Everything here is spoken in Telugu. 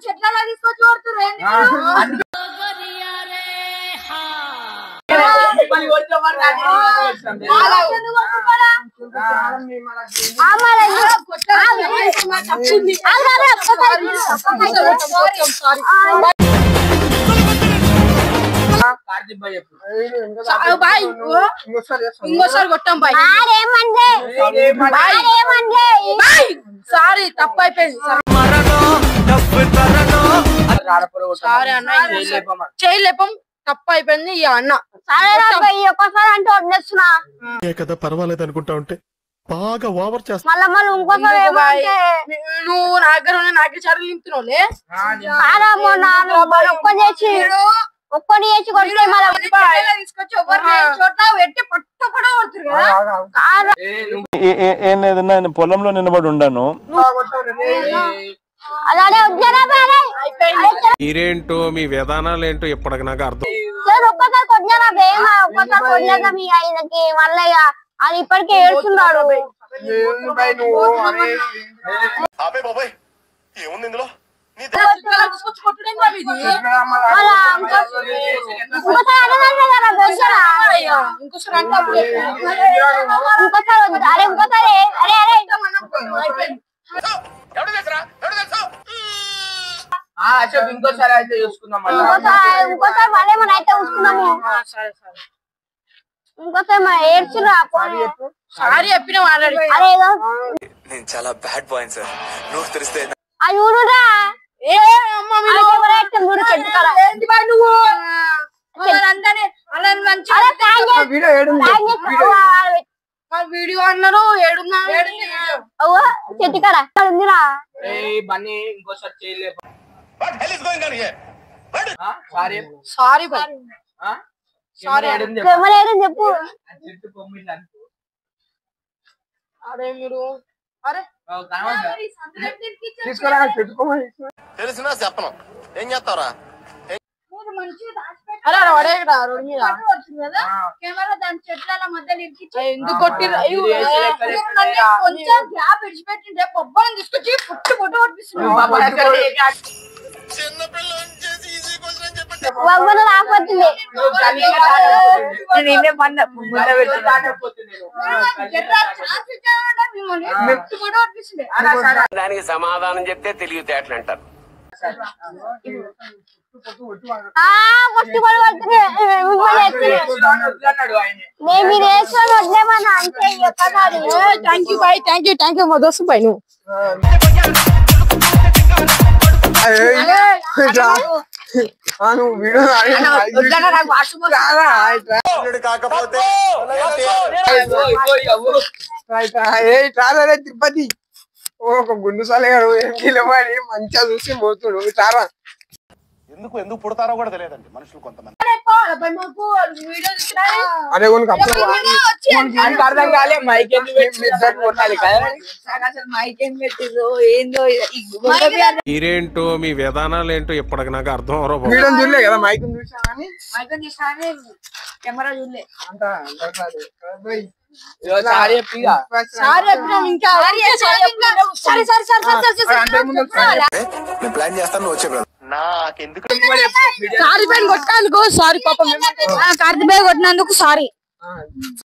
చెట్ల తీసుకొచ్చి ఇంకోసారి కొట్టాం బాయ్. సారీ తప్పు అయిపోయింది. చేయలేపం తప్పు అయిపోయింది ఈ అన్న. ఒక్కసారి అంటే వదిలేస్తున్నా కదా పర్వాలేదు అనుకుంటా ఉంటే బాగా ఓవర్ చేస్తా. నువ్వు నా దగ్గర నాకే చర్యలు నింపుతున్నావులే. ఒక్కటి చేసి తీసుకొచ్చి పెట్టి పట్టు కూడా కొడుతురు కదా. ఏం లేదన్నా నేను పొలంలో నిలబడి ఉండాను. మీరేంటో మీ విధానాలు ఏంటో ఇప్పటికి నాకు అర్థం. ఒక్కసారి కొట్టినా మీ ఆయనకి మళ్ళీ అది ఇప్పటికే ఏడుస్తున్నాడు. ఇంకోసారి అయితే చూసుకుందాం. ఇంకోసారి మళ్ళీ మనం అయితే చూసుకున్నాము. ఇంకోసారి ఏడ్చురా. సారీ చెప్పిన నేను చాలా బ్యాడ్ బాయ్ సార్. నువ్వు తెలిస్తే చూడురా. వీడియో అన్నారు ఏడున్నా చెట్టుకారా ఉందిరా. బన్నీ ఇంకోసారి చేయలేదు. సారీ చెప్పు. అరే మీరు అరే తెలిసినా చెప్పను ఏం చేస్తారా? కెమెరా దాని చెట్ల మధ్య ఎందుకు కొట్టిర్రు? కొంచెం గ్యాప్ విడిచిపెట్టిండే పొబ్బని తీసుకొచ్చి పుట్టు పుట్టు కొట్టిస్తుంది. దానికి సమాధానం చెప్తే తెలివితేటలు అంటారు. మా దోస్తు పై నువ్వు కాకపోతే తిరుపతి ఒక గుండు సాలగాడు ఎంకిలబడి మంచిగా చూసి పోతుడు. చారా ఎందుకు ఎందుకు పుడతారో కూడా తెలియదండి మనుషులు కొంతమంది. అరే అర్థం కాలే మైక్ కొట్టాలి కదా. మీరేంటో మీ విధానాలు ఏంటో ఇప్పటికి నాకు అర్థం అవరో. వీడియో చూడలే కదా మైక్ చూసాని కెమెరా చూడలే ప్లాన్ చేస్తాను వచ్చే నాకెందుకు సారీ పైన కొట్టాను. సారీ పాపం కార్తీక్ కొట్టినందుకు సారీ.